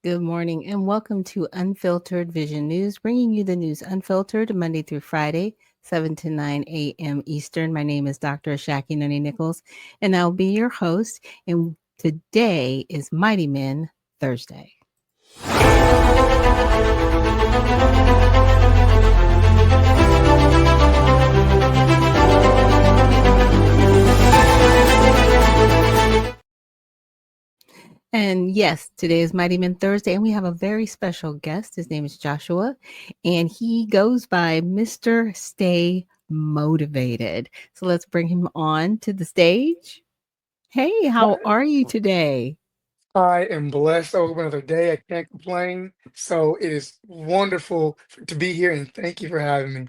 Good morning and welcome to Unfiltered Vision News, bringing you the news unfiltered Monday through Friday, 7 to 9 a.m. Eastern. My name is Dr. Ashaki Noni Nichols, and I'll be your host. And today is Mighty Men Thursday. And yes, today is Mighty Men Thursday, and we have a very special guest. His name is Joshua, and he goes by Mr. Stay Motivated. So let's bring him on to the stage. Hey, how But are you today? I am blessed. I woke up another day. I can't complain. So it is wonderful to be here, and thank you for having me.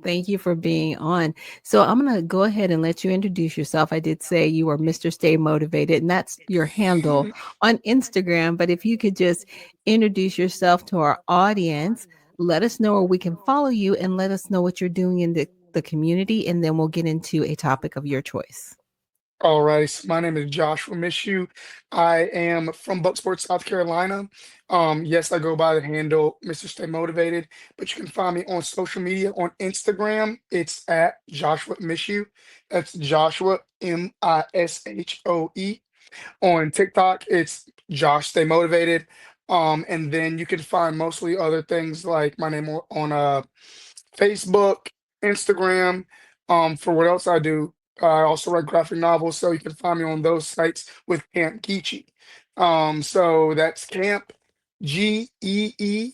Thank you for being on. So I'm going to go ahead and let you introduce yourself. I did say you are Mr. Stay Motivated, and that's your handle on Instagram. But if you could just introduce yourself to our audience, let us know where we can follow you and let us know what you're doing in the community, and then we'll get into a topic of your choice. All right. So my name is Joshua Mishu. I am from Bucksport, South Carolina. Yes, I go by the handle Mr. Stay Motivated, but you can find me on social media on Instagram. It's at Joshua Mishu. That's Joshua Mishoe. On TikTok, it's Josh Stay Motivated. And then you can find mostly other things like my name on Facebook, Instagram. For what else I do, I also write graphic novels, so you can find me on those sites with Camp Geechee. So that's Camp Geechee.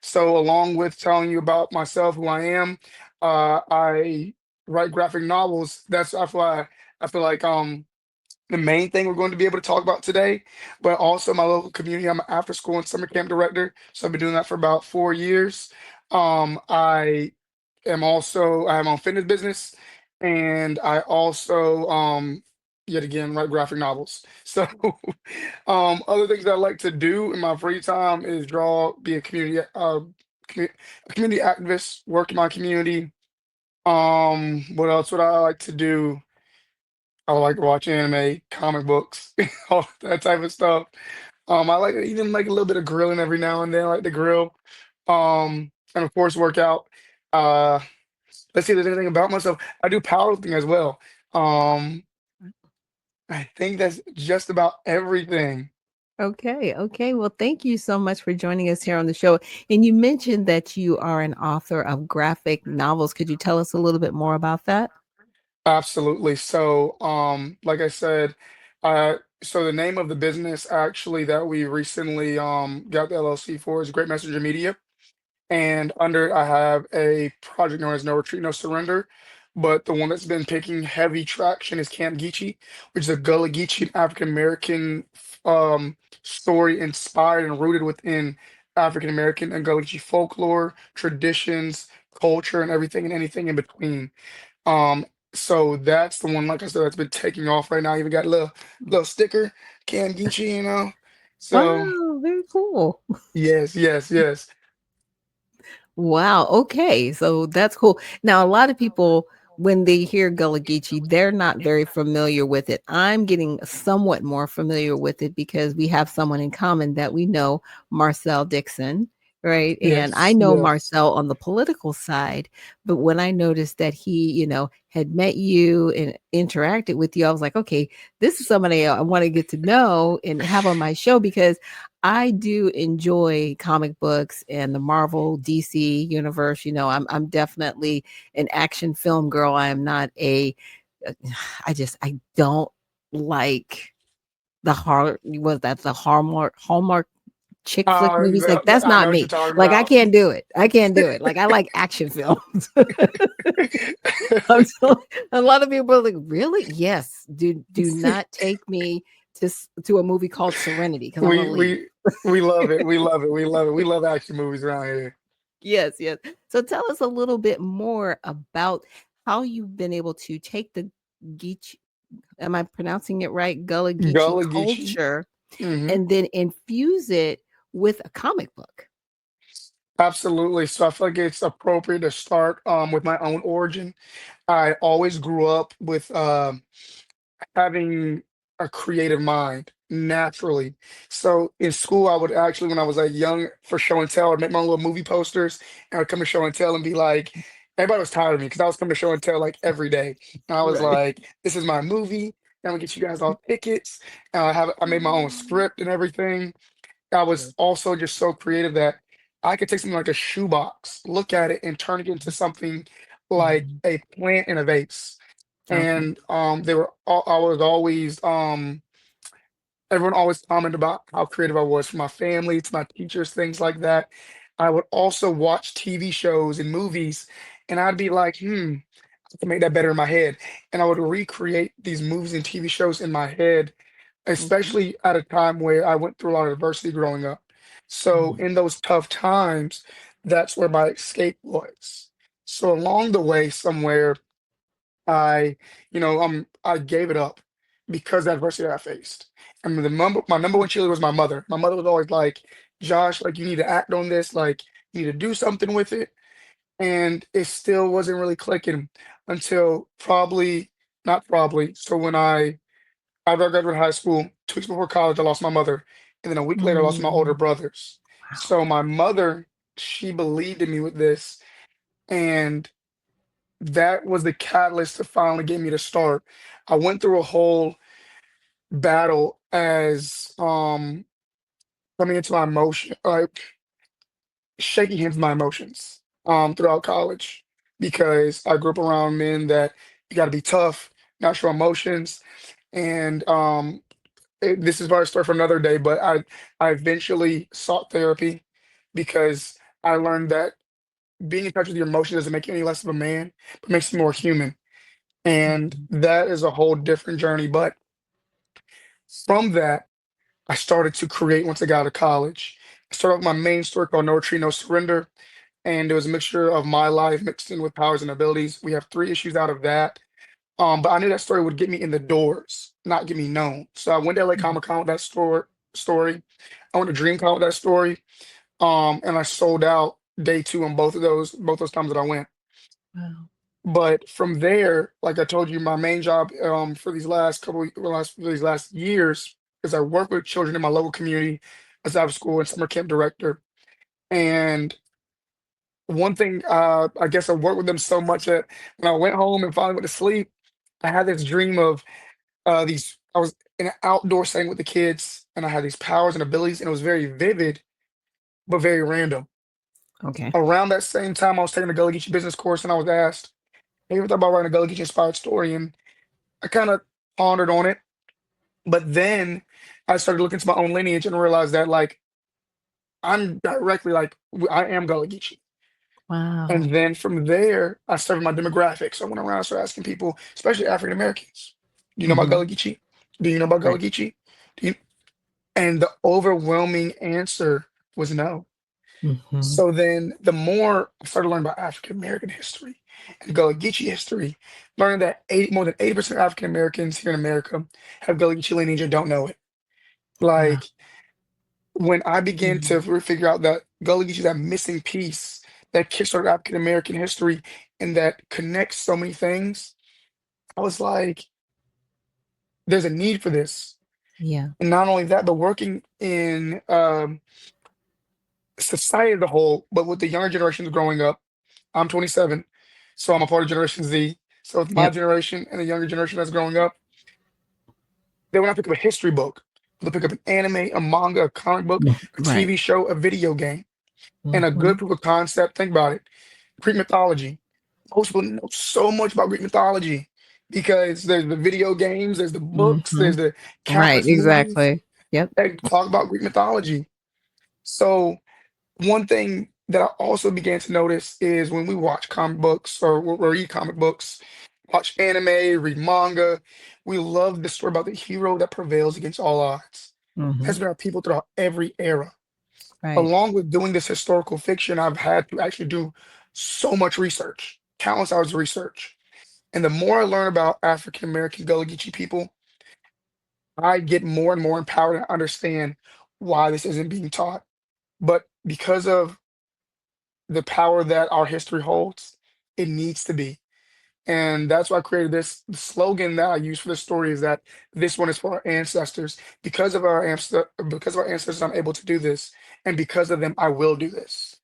So along with telling you about myself, who I am, I write graphic novels. I feel like the main thing we're going to be able to talk about today, but also my local community. I'm an after school and summer camp director, so I've been doing that for about 4 years. I am also I have my own fitness business, and I also yet again write graphic novels. So other things that I like to do in my free time is draw, be commu- a community activist, work in my community. What else would I like to do? I like to watch anime, comic books, all that type of stuff. I like to even like a little bit of grilling every now and then. I like to grill. And of course work out. Uh, let's see if there's anything about myself. I do powerlifting as well. Um, I think that's just about everything. Okay, okay. Well, thank you so much for joining us here on the show. And you mentioned that you are an author of graphic novels. Could you tell us a little bit more about that? Absolutely. So, like I said, so the name of the business actually that we recently got the LLC for is Great Messenger Media. And under it, I have a project known as No Retreat, No Surrender. But the one that's been picking heavy traction is Camp Geechee, which is a Gullah Geechee African American story inspired and rooted within African American and Gullah Geechee folklore, traditions, culture, and everything and anything in between. Um, so that's the one, like I said, that's been taking off right now. Even got a little sticker, Camp Geechee, you know. So Wow, very cool. yes, yes, yes. Wow. Okay. So that's cool. Now, a lot of people, when they hear Gullah Geechee, they're not very familiar with it. I'm getting somewhat more familiar with it because we have someone in common that we know, Marcel Dixon, right? And I Yes, know yes. Marcel on the political side, but when I noticed that he, had met you and interacted with you, I was like, okay, this is somebody I want to get to know and have on my show because I do enjoy comic books and the Marvel DC universe. I'm definitely an action film girl. I am not a uh, I don't like the hard was that the Hallmark chick flick movies. Like that's I know not what you're me. talking Like I about. can't do it. I can't do it. Like I like action films. I'm so, a lot of people are like, really? Yes. Do not take me to a movie called Serenity because I'm gonna we leave. we we love it. We love it. We love it. We love action movies around here. Yes, yes. So tell us a little bit more about how you've been able to take the Geechee, am I pronouncing it right? Gullah Geechee Gullah Geechee. culture Hmm. and then infuse it with a comic book. Absolutely. So I feel like it's appropriate to start with my own origin. I always grew up with having a creative mind naturally. So in school, I would actually, when I was like young for show and tell, I'd make my own little movie posters and I'd come to show and tell and be like, everybody was tired of me because I was coming to show and tell like every day. And I was Right. like, this is my movie. I'm gonna get you guys all tickets. I made my own script and everything. I was also just so creative that I could take something like a shoebox, look at it, and turn it into something like Mhm. a plant in a vase. Okay. And they were all, I was always everyone always commented about how creative I was, from my family to my teachers, things like that. I would also watch TV shows and movies, and I'd be like, I can make that better in my head. And I would recreate these movies and TV shows in my head, Okay. especially at a time where I went through a lot of adversity growing up. So Mhm. in those tough times, that's where my escape was. So along the way, somewhere, I, I gave it up because of the adversity I faced. And my number one cheerleader was my mother. My mother was always like, Josh, like, you need to act on this, like, you need to do something with it. And it still wasn't really clicking until probably, not probably. So when after I graduated high school, 2 weeks before college, I lost my mother. And then a week later, I lost my older Mm. brothers. Wow. So my mother, she believed in me with this. And that was the catalyst to finally get me to start. I went through a whole battle as coming into my emotion, shaking hands with my emotions throughout college, because I grew up around men that you got to be tough, not show emotions, and this is probably a story for another day. But I eventually sought therapy because I learned that being in touch with your emotions doesn't make you any less of a man, but makes you more human. And Mhm. that is a whole different journey. But from that, I started to create once I got out of college. I started with my main story called No Retreat, No Surrender. And it was a mixture of my life mixed in with powers and abilities. We have 3 issues out of that. But I knew that story would get me in the doors, not get me known. So I went to LA Mhm. Comic Con with that story. I went to DreamCon with that story. And I sold out day two on both those times that I went. Wow. But from there, like I told you, my main job for these last years is I work with children in my local community as out of school and summer camp director. And one thing, I guess I worked with them so much that when I went home and finally went to sleep, I had this dream of these. I was in an outdoor setting with the kids, and I had these powers and abilities, and it was very vivid but very random. Okay. Around that same time, I was taking a Gullah Geechee business course, and I was asked, "Have you ever thought about writing a Gullah Geechee inspired story?" And I kind of pondered on it, but then I started looking into my own lineage and realized that, like, I'm directly, like, I am Gullah Geechee. Wow. And then from there, I started my demographics. I went around and started asking people, especially African Americans, do you know about Mhm. Gullah Geechee? Do you know about Gullah Right. Geechee? Do you? And the overwhelming answer was no. Mhm. So then the more I started learning about African American history and Gullah Geechee history, learning that more than 80% of African Americans here in America have Gullah Geechee lineage and don't know it. Wow. Like, when I began to Mhm. figure out that Gullah Geechee is that missing piece that kickstarted African American history and that connects so many things, I was like, there's a need for this. Yeah. And not only that, but working in society as a whole, but with the younger generations growing up. I'm 27, so I'm a part of Generation Z. So with my Yep. generation and the younger generation that's growing up, they will not pick up a history book. They'll pick up an anime, a manga, a comic book, Mm. a Right. TV show, a video game, and a good Mhm. proof of concept. Think about it. Greek mythology. Most people know so much about Greek mythology because there's the video games, there's the books, there's Mhm. the Right. countless movies Exactly. Yep. that talk about Greek mythology. So one thing that I also began to notice is when we watch comic books or read comic books, watch anime, read manga, we love the story about the hero that prevails against all odds. Mhm. That's been our people throughout every era. Right. Along with doing this historical fiction, I've had to actually do so much research, countless hours of research. And the more I learn about African American Gullah Geechee people, I get more and more empowered and understand why this isn't being taught. But because of the power that our history holds, it needs to be. And that's why I created this slogan that I use for the story is that this one is for our ancestors. Because of our ancestors, I'm able to do this. And because of them, I will do this.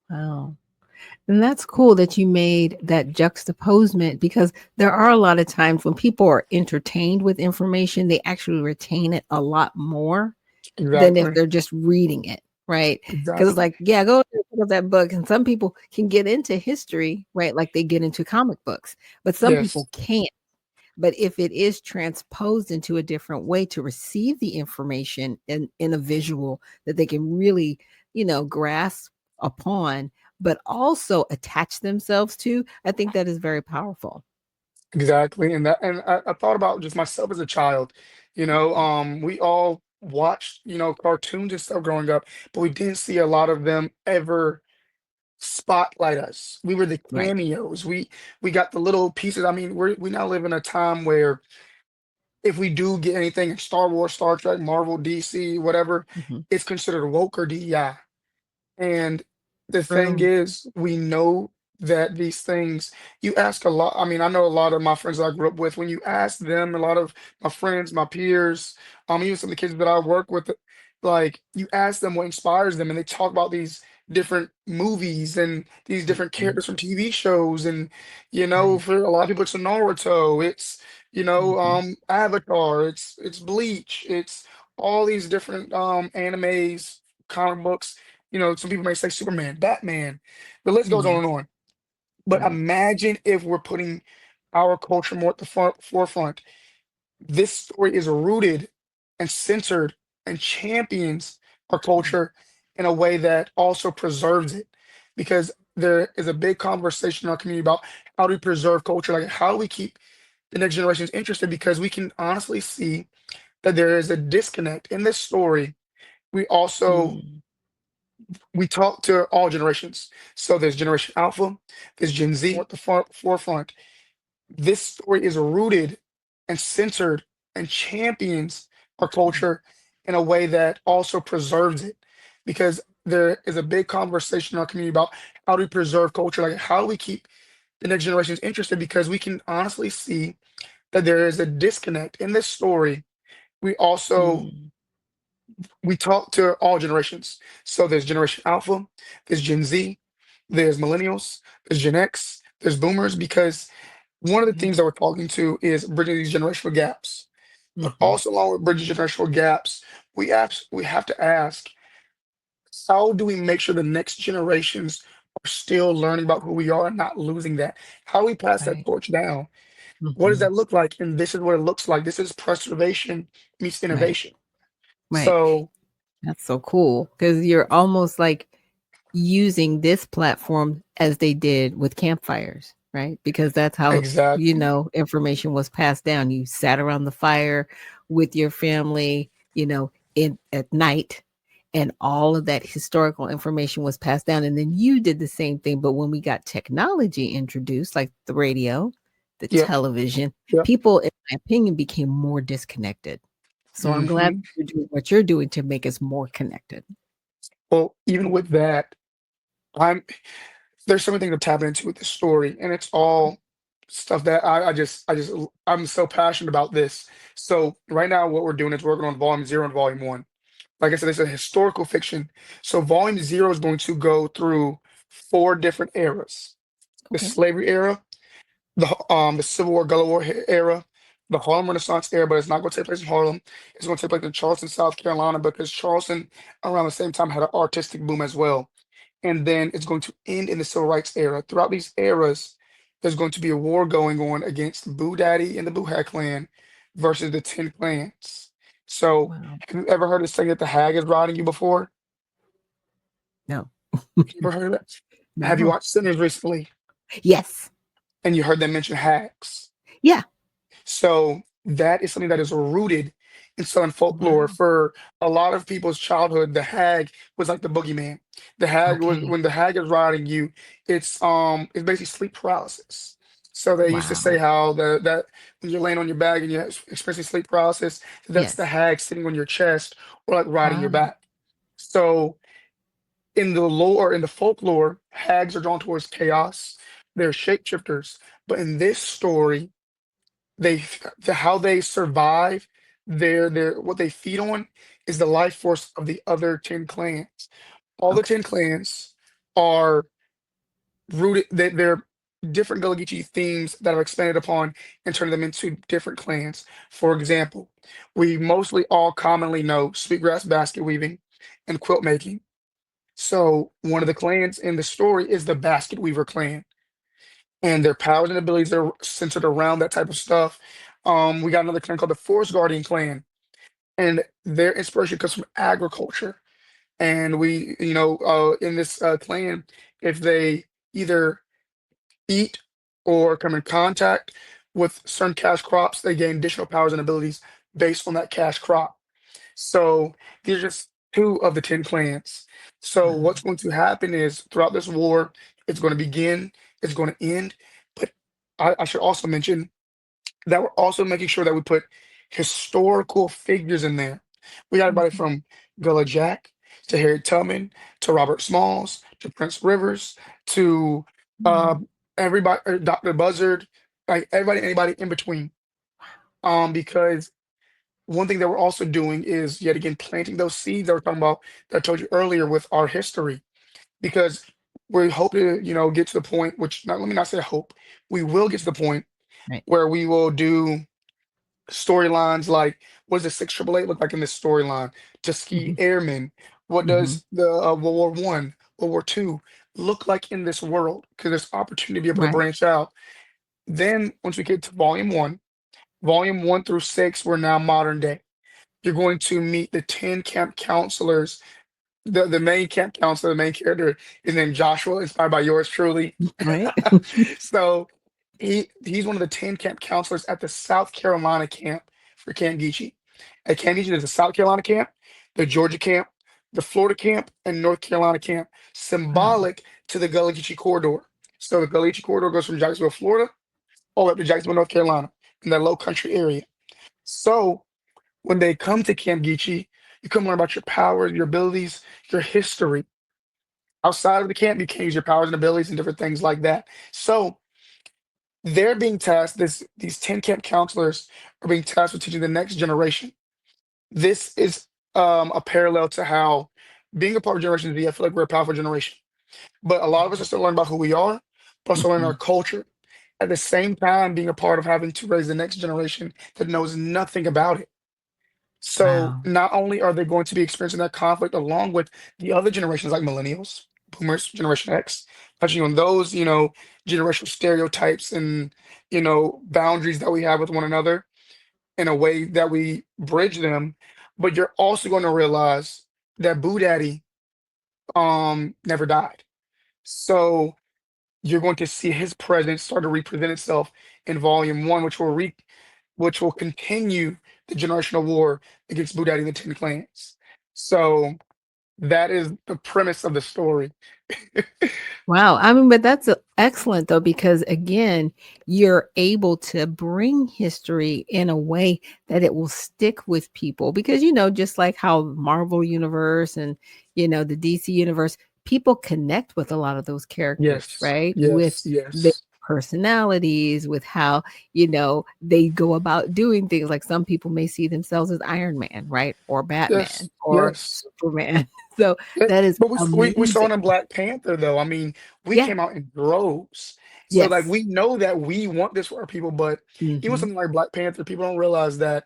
Wow. And that's cool that you made that juxtaposement because there are a lot of times when people are entertained with information, they actually retain it a lot more than if Exactly. they're just reading it, right? Because it's Exactly. like, yeah, go and pick up that book. And some people can get into history, right? Like they get into comic books, but some people Yes. can't. But if it is transposed into a different way to receive the information in a visual that they can really, grasp upon, but also attach themselves to, I think that is very powerful. Exactly. And I thought about just myself as a child. We all watched, cartoons and stuff growing up, but we didn't see a lot of them ever spotlight us. We were the Right. cameos. We got the little pieces. I mean, we now live in a time where if we do get anything in Star Wars, Star Trek, Marvel, DC, whatever, Mhm. it's considered woke or DEI. And the thing True. is, we know that these things, you ask a lot. I mean, I know a lot of my friends that I grew up with, when you ask them, a lot of my friends, my peers, even some of the kids that I work with, like you ask them what inspires them, and they talk about these different movies and these different Mhm. characters from TV shows. And, Right. for a lot of people, it's a Naruto, it's, Mhm. Avatar, it's Bleach, it's all these different animes, comic books. Some people may say Superman, Batman, the list goes on Mhm. and on. But Right. imagine if we're putting our culture more at the forefront. This story is rooted and centered and champions our Mhm. culture in a way that also preserves it. Because there is a big conversation in our community about how do we preserve culture? Like, how do we keep the next generations interested? Because we can honestly see that there is a disconnect in this story. We also Mm. we talk to all generations. So there's Generation Alpha, there's Gen Z at the forefront. This story is rooted and centered and champions our Mhm. culture in a way that also preserves it. Because there is a big conversation in our community about how do we preserve culture? Like, how do we keep the next generations interested? Because we can honestly see that there is a disconnect in this story. We also Mm. we talk to all generations. So there's Generation Alpha, there's Gen Z, there's Millennials, there's Gen X, there's Boomers, because one of the Yeah. things that we're talking to is bridging these generational gaps. But Mhm. also along with bridging generational gaps, we have to ask, how do we make sure the next generations are still learning about who we are and not losing that? How do we pass that Right. torch down? What does Mhm. that look like? And this is what it looks like. This is preservation meets Right. innovation. Right. So That's so cool because you're almost like using this platform as they did with campfires, right? Because that's how, exactly. information was passed down. You sat around the fire with your family, in at night, and all of that historical information was passed down. And then you did the same thing. But when we got technology introduced, like the radio, the Yep. television, Yep. people, in my opinion, became more disconnected. So I'm glad Hmm. you're doing what you're doing to make us more connected. Well, even with that, I'm there's so many things I'm tapping into with this story, and it's all stuff that I'm so passionate about this. So right now, what we're doing is working on volume zero and volume one. Like I said, it's a historical fiction. So volume zero is going to go through four different eras: the Okay. slavery era, the Civil War, Gullah War era, the Harlem Renaissance era, but it's not going to take place in Harlem. It's going to take place in Charleston, South Carolina, because Charleston around the same time had an artistic boom as well. And then it's going to end in the Civil Rights era. Throughout these eras, there's going to be a war going on against Boo Daddy and the Boo Clan versus the Ten Clans. So, Wow. have you ever heard of saying that the hag is riding you before? No. You ever heard of that? Have you No. watched Sinners recently Yes. and you heard them mention hags? Yeah. So that is something that is rooted in Southern folklore. Wow. For a lot of people's childhood, the hag was like the boogeyman. The hag was Okay. when the hag is riding you, it's basically sleep paralysis. So they used to say Wow. how that when you're laying on your back and you're experiencing sleep paralysis, that's the Yes. hag sitting on your chest or like riding your Wow. back. So in the lore, in the folklore, hags are drawn towards chaos. they're shapeshifters. But in this story, they how they survive, their what they feed on is the life force of the other 10 clans. All the Okay. 10 clans are rooted, they're different Gullah Geechee themes that are expanded upon and turn them into different clans. For example, we mostly all commonly know sweetgrass basket weaving and quilt making. So one of the clans in the story is the basket weaver clan, and their powers and abilities are centered around that type of stuff. We got another clan called the Forest Guardian clan, and their inspiration comes from agriculture. And in this clan, if they either eat or come in contact with certain cash crops, they gain additional powers and abilities based on that cash crop. So these are just two of the 10 clans. So what's Wow. going to happen is throughout this war, it's going to begin, it's going to end. But I should also mention that we're also making sure that we put historical figures in there. We got everybody Mhm. from Gullah Jack to Harriet Tubman to Robert Smalls to Prince Rivers to uh, Mm. everybody, Dr. Buzzard, like everybody, anybody in between. Because one thing that we're also doing is yet again planting those seeds that we're talking about that I told you earlier with our history. Because we hope to, get to the point, which not, let me not say hope, we will get to the point Right. where we will do storylines like what does the 688 look like in this storyline? Tuskegee Mhm. Airmen. What Mhm. does the World War I, World War II look like in this world? Because there's opportunity to be able to Right. branch out. Then once we get to volume one through six, we're now modern day. You're going to meet the 10 camp counselors. The main camp counselor, the main character, is named Joshua, inspired by yours truly. Right. So he's one of the 10 camp counselors at the South Carolina camp for Camp Geechee. At Camp Geechee, there's the South Carolina camp, the Georgia camp, the Florida camp, and North Carolina camp, Wow. symbolic to the Gullah Geechee corridor. So the Gullah Geechee corridor goes from Jacksonville, Florida, all the way up to Jacksonville, North Carolina, in that low country area. So when they come to Camp Geechee, you come learn about your powers, your abilities, your history. Outside of the camp, you can use your powers and abilities and different things like that. So they're being tasked, these 10 camp counselors are being tasked with teaching the next generation. This is a parallel to how being a part of Generation Z, I feel like we're a powerful generation. But a lot of us are still learning about who we are, but also learning our Mhm. culture. At the same time, being a part of having to raise the next generation that knows nothing about it. So Wow. not only are they going to be experiencing that conflict along with the other generations like millennials, boomers, Generation X, touching on those, generational stereotypes and, boundaries that we have with one another in a way that we bridge them. But you're also going to realize that Boo Daddy never died. So you're going to see his presence start to represent itself in volume one, which will continue the generational war against Boo Daddy and the Ten Clans. So that is the premise of the story. Wow. I mean, but that's excellent though, because again, you're able to bring history in a way that it will stick with people. Because, just like how Marvel Universe and, the DC Universe, people connect with a lot of those characters, Yes, right? With yes, their yes, personalities, with how, they go about doing things. Like some people may see themselves as Iron Man, right? Or yes, Batman or yes. Superman. So Yeah, that is but we saw amazing. it in Black Panther though. I mean, we Yeah. came out in droves. So like Yes. we know that we want this for our people, but even Mhm. something like Black Panther, people don't realize that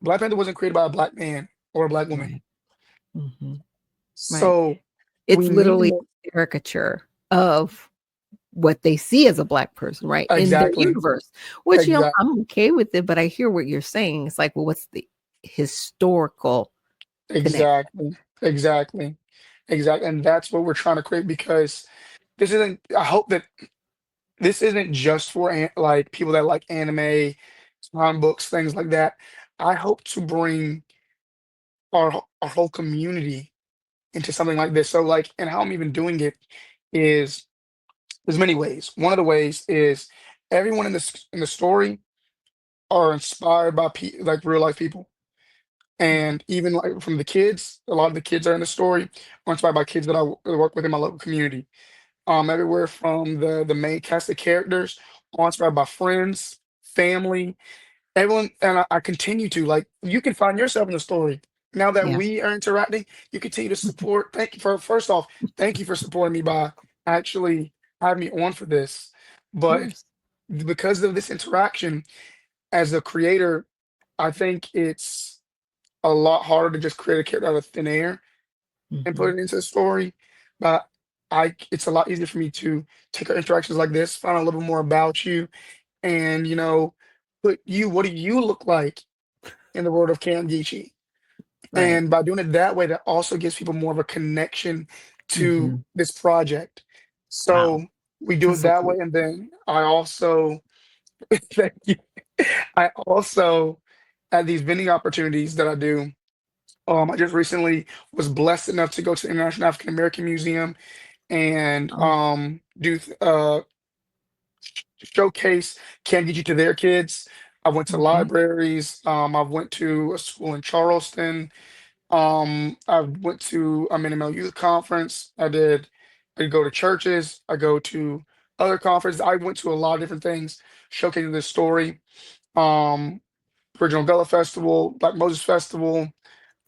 Black Panther wasn't created by a black man or a black woman. Right. Mhm. Right. So we It's need literally more. a caricature of what they see as a black person, right, in their Exactly. universe, which, Exactly. I'm okay with it, but I hear what you're saying. It's like, well, what's the historical connection? Exactly. Exactly. Exactly. And that's what we're trying to create because I hope that this isn't just for like people that like anime, comic books, things like that. I hope to bring our whole community into something like this. So like, and how I'm even doing it is there's many ways. One of the ways is everyone in the story are inspired by like real life people. Mhm. And even like from the kids, a lot of the kids that are in the story are inspired by kids that I work with in my local community. everywhere from the main cast of characters, all inspired by friends, family, everyone, and I continue to like. You can find yourself in the story now that Yeah. we are interacting. You continue to support. Thank you for first off. Thank you for supporting me by actually having me on for this. Of But course. because of this interaction, as a creator, I think it's a lot harder to just create a character out of thin air and put Mhm. it into the story. But it's a lot easier for me to take our interactions like this, find out a little bit more about you, and put you. What do you look like in the world of Kangichi? Right. And by doing it that way, that also gives people more of a connection to Mhm. this project. Wow. So we do That's it so that way, cool. and then I also thank you. I also at these vending opportunities that I do. I just recently was blessed enough to go to the International African American Museum and Oh, do showcase Can Get You to their kids. I went to okay. libraries. I went to a school in Charleston. I went to a Minimal Youth Conference. I go to churches. I go to other conferences. I went to a lot of different things showcasing this story. Um, Original Gullah Festival, Black Moses Festival.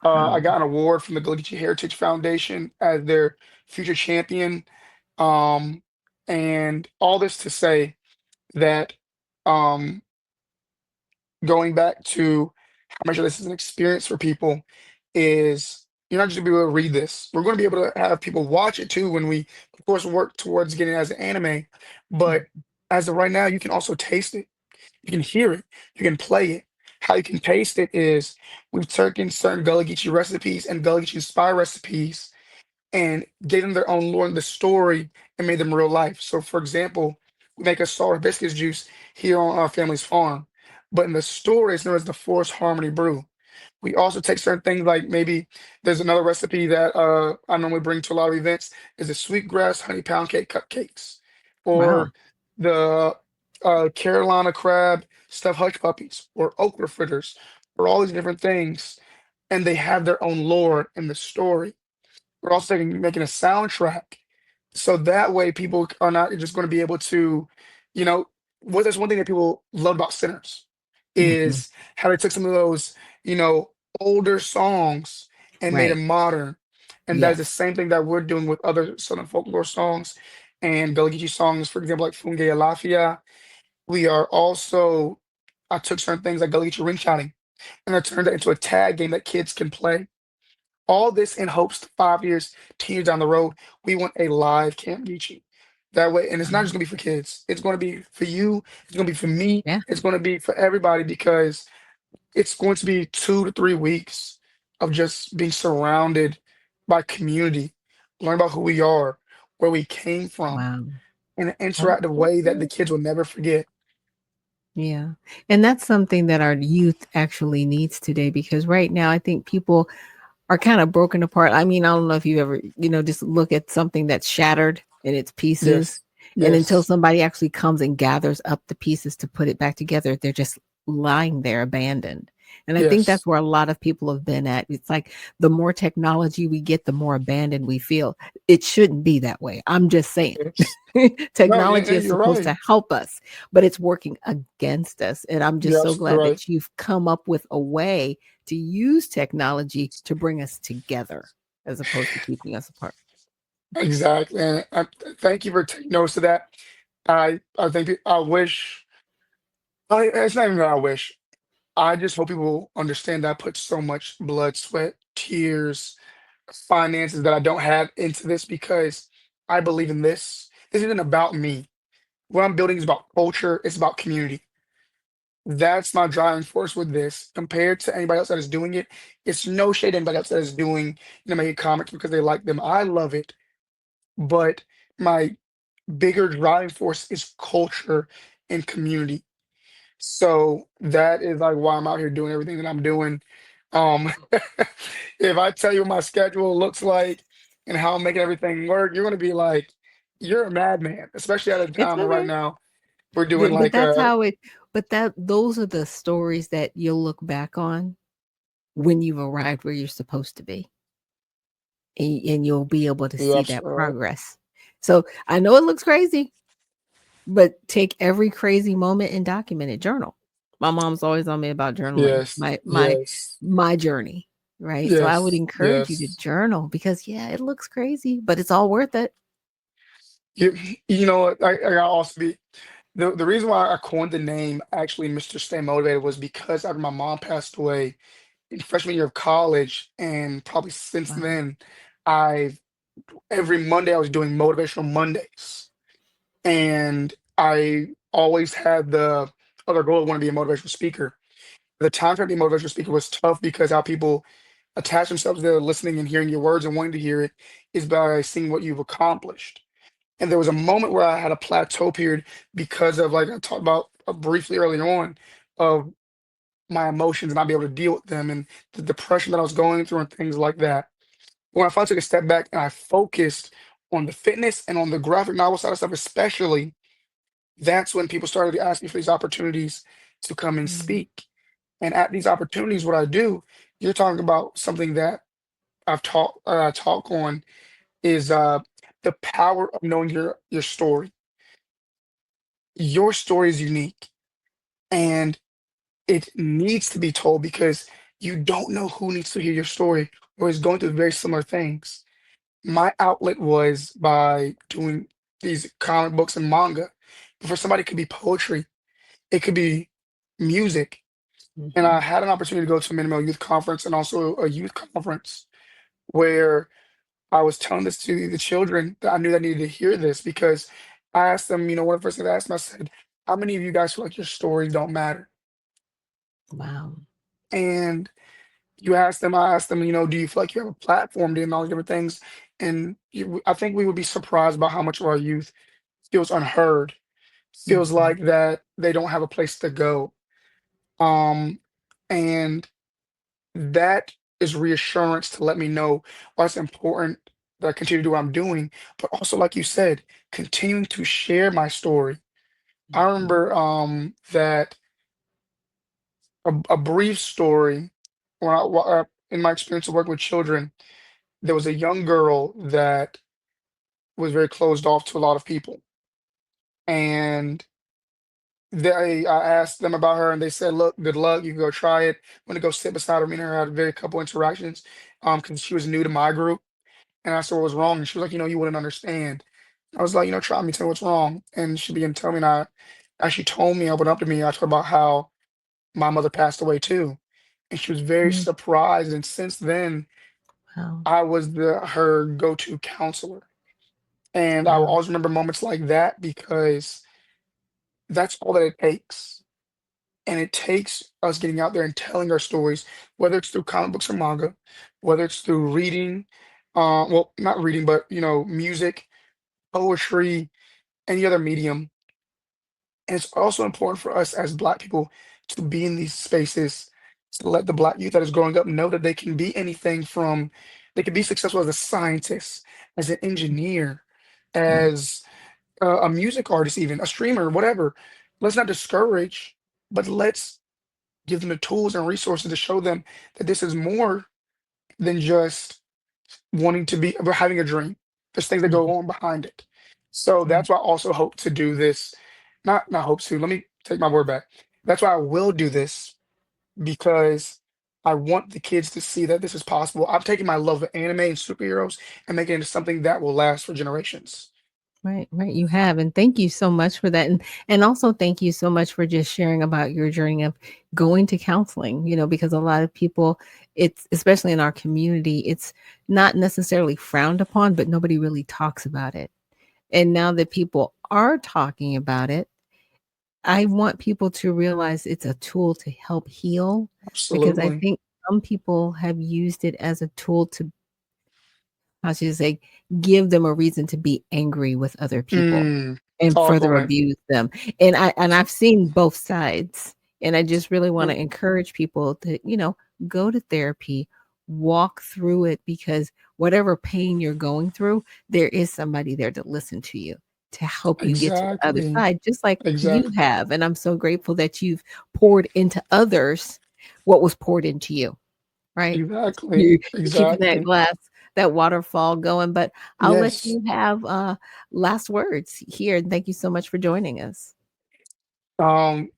I Wow. got an award from the Gullah Geechee Heritage Foundation as their future champion. Um, and all this to say that um, going back to how much of this is an experience for people is you're not just gonna be able to read this. We're going to be able to have people watch it too when we, of course, work towards getting it as an anime. But Mhm. as of right now, you can also taste it. You can hear it. You can play it. How you can taste it is we've taken certain Gullah Geechee recipes and Gullah Geechee inspired recipes and gave them their own lore in the story and made them real life. So, for example, we make a salt hibiscus juice here on our family's farm, but in the story, it's known as the Forest Harmony Brew. We also take certain things like maybe there's another recipe that I normally bring to a lot of events is the sweetgrass honey pound cake cupcakes, Wow. or the Carolina crab stuffed hush puppies, or okra fritters, or all these different things, and they have their own lore in the story. We're also making a soundtrack. So that way people are not just going to be able to, you know, that's one thing that people love about Sinners Mhm. is how they took some of those, you know, older songs and made Right. them modern. And that is the Yes. same thing that we're doing with other Southern folklore songs and Gullah Geechee songs, for example, like Funge Alafia. We are also, I took certain things like Gullah Geechee ring shouting and I turned it into a tag game that kids can play, all this in hopes 5 years, 10 years down the road, we want a live Camp Geechee. That way, and it's not just Wow. gonna be for kids. It's gonna be for you. It's gonna be for me. Yeah. It's gonna be for everybody because it's going to be 2 to 3 weeks of just being surrounded by community, learn about who we are, where we came from, Wow. in an That's interactive so way that the cool. kids will never forget. Yeah. And that's something that our youth actually needs today because right now I think people are kind of broken apart. I mean, I don't know if you ever, just look at something that's shattered in its pieces. Yes. And until Yes. somebody actually comes and gathers up the pieces to put it back together, they're just lying there abandoned. And I think Yes. that's where a lot of people have been at. It's like the more technology we get, the more abandoned we feel. It shouldn't be that way. I'm just saying. Yes. No, Technology is you're supposed right. to help us, but it's working against us. And I'm just You're so absolutely glad right. that you've come up with a way to use technology to bring us together as opposed to keeping us apart. Exactly. And thank you for taking notice of that. I think I wish. It's not even that I wish. I just hope people understand that I put so much blood, sweat, tears, finances that I don't have into this because I believe in this. This isn't about me. What I'm building is about culture. It's about community. That's my driving force with this. Compared to anybody else that is doing it, it's no shade to anybody else that is doing, making comics because they like them. I love it, but my bigger driving force is culture and community. So that is like why I'm out here doing everything that I'm doing. Um, if I tell you what my schedule looks like and how I'm making everything work, you're gonna be like, you're a madman, especially at a It's time where right okay. now we're doing But like that's a how it but those are the stories that you'll look back on when you've arrived where you're supposed to be. And you'll be able to you're see that absolutely right. progress. So I know it looks crazy, but take every crazy moment and document it. Journal. My mom's always on me about journaling. Yes, My journey, right? So I would encourage you to yes. journal because yeah, it looks crazy, but it's all worth it. You, you know what? I gotta also be the reason why I coined the name actually Mr. Stay Motivated was because after my mom passed away in freshman year of college, and probably since Wow. then, I've every Monday I was doing motivational Mondays, and I always had the other goal of want to be a motivational speaker. The time to be a motivational speaker was tough because how people attach themselves to listening and hearing your words and wanting to hear it is by seeing what you've accomplished. And there was a moment where I had a plateau period because of, like I talked about briefly earlier on, of my emotions and not be able to deal with them and the depression that I was going through and things like that. When I finally took a step back and I focused on the fitness and on the graphic novel side of stuff, especially, that's when people started to ask me for these opportunities to come and Mm, speak. And at these opportunities, what I do, you're talking about something that I talk on is the power of knowing your story. Your story is unique and it needs to be told because you don't know who needs to hear your story or is going through very similar things. My outlet was by doing these comic books and manga. But for somebody, it could be poetry, it could be music. And I mhm. had an opportunity to go to a minimal youth conference and also a youth conference where I was telling this to the children that I knew that needed to hear this because I asked them, one of the first things I asked them, I said, how many of you guys feel like your stories don't matter? Wow. And I asked them, do you feel like you have a platform doing all these different things? And I think we would be surprised about how much of our youth feels unheard, feels Mhm. like that they don't have a place to go. Um, and that is reassurance to let me know why it's important that I continue to do what I'm doing, but also, like you said, continuing to share my story. I Mhm. remember that a brief story in my experience of working with children, there was a young girl that was very closed off to a lot of people. And I asked them about her and they said, look, good luck, you can go try it. I'm gonna go sit beside her. Me and her had a very couple interactions because she was new to my group. And I asked her what was wrong. And she was like, you wouldn't understand. I was like, try me, tell me what's wrong. And she began to tell me, and I actually told me, opened up to me. I told her about how my mother passed away too. And she was very Mm, surprised. And since then, wow. I was her go-to counselor. And I will Wow. always remember moments like that because that's all that it takes. And it takes us getting out there and telling our stories, whether it's through comic books or manga, whether it's through reading, well, not reading, but music, poetry, any other medium. And it's also important for us as Black people to be in these spaces to let the Black youth that is growing up know that they can be anything from, they can be successful as a scientist, as an engineer, Right. as a music artist, even a streamer, whatever. Let's not discourage, but let's give them the tools and resources to show them that this is more than just wanting to be about having a dream. There's things that Mhm. go on behind it. So Right. that's why I also hope to do this. Not hope to, let me take my word back. That's why I will do this because I want the kids to see that this is possible. I'm taking my love of anime and superheroes and making it into something that will last for generations. Right, right, you have, and thank you so much for that, and also thank you so much for just sharing about your journey of going to counseling, because a lot of people, it's especially in our community, it's not necessarily frowned upon, but nobody really talks about it. And now that people are talking about it, I want people to realize it's a tool to help heal because I Absolutely. think some people have used it as a tool to, how should I say, give them a reason to be angry with other people Mm, and talk further on it. abuse them. And I've seen both sides, and I just really wanna encourage people to, go to therapy, walk through it because whatever pain you're going through, there is somebody there to listen to you, to help you get to the other Exactly. side, just like you Exactly. have, and I'm so grateful that you've poured into others what was poured into you. Right? Exactly. You're keeping that Exactly. glass that waterfall going. But I'll let Yes. you have last words here. And thank you so much for joining us. Um,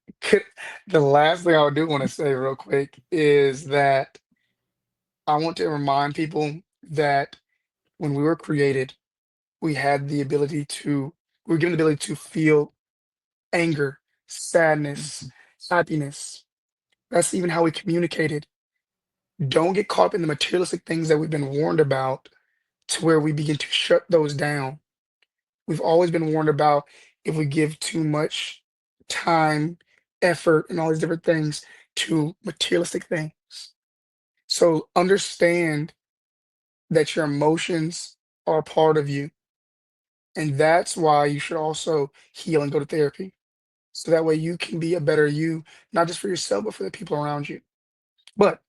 the last thing I do want to say real quick is that I want to remind people that when we were created, we had the ability to, we were given the ability to feel anger, sadness, happiness. That's even how we communicated. Don't get caught up in the materialistic things that we've been warned about to where we begin to shut those down. We've always been warned about if we give too much time, effort, and all these different things to materialistic things. So understand that your emotions are a part of you. And that's why you should also heal and go to therapy. So that way you can be a better you, not just for yourself, but for the people around you. But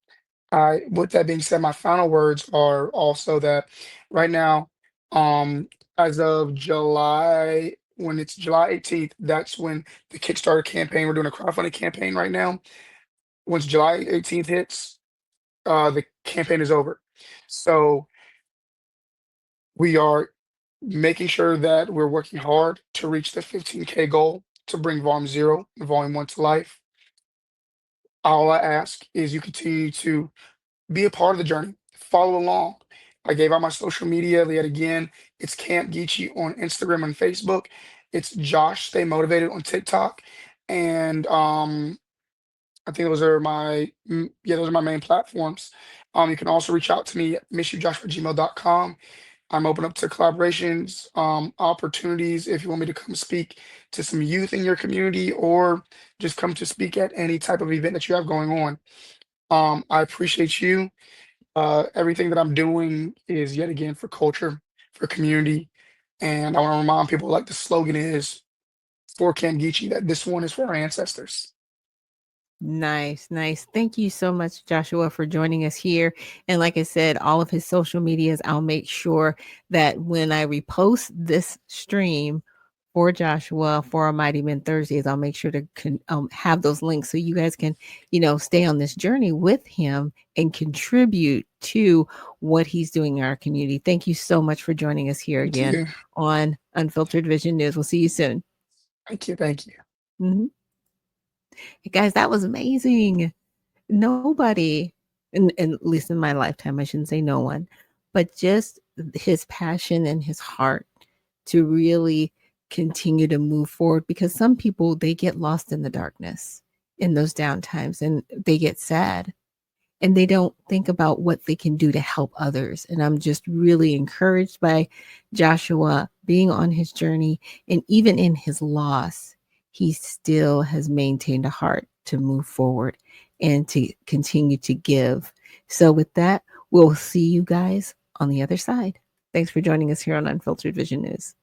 with that being said, my final words are also that right now, um, as of July, when it's July 18th, that's when the Kickstarter campaign, we're doing a crowdfunding campaign right now. Once July 18th hits, the campaign is over. So we are making sure that we're working hard to reach the 15K goal to bring Volume Zero and Volume One to life. All I ask is you continue to be a part of the journey, follow along. I gave out my social media yet again. It's Camp Geechee on Instagram and Facebook. It's Josh Stay Motivated on TikTok. And I think those are those are my main platforms. You can also reach out to me at missyoujosh@gmail.com. I'm open up to collaborations, opportunities if you want me to come speak to some youth in your community or just come to speak at any type of event that you have going on. I appreciate you. Everything that I'm doing is yet again for culture, for community, and I want to remind people like the slogan is for Kangichi that this one is for our ancestors. Nice, nice. Thank you so much, Joshua, for joining us here. And like I said, all of his social medias, I'll make sure that when I repost this stream for Joshua for our Mighty Men Thursdays, I'll make sure to have those links so you guys can, stay on this journey with him and contribute to what he's doing in our community. Thank you so much for joining us here Thank again you. on Unfiltered Vision News. We'll see you soon. Thank you. Thank you. Mhm. Guys, that was amazing. Nobody, in at least in my lifetime, I shouldn't say no one, but just his passion and his heart to really continue to move forward because some people they get lost in the darkness in those down times and they get sad and they don't think about what they can do to help others. And I'm just really encouraged by Joshua being on his journey. And even in his loss, he still has maintained a heart to move forward and to continue to give. So, with that, we'll see you guys on the other side. Thanks for joining us here on Unfiltered Vision News.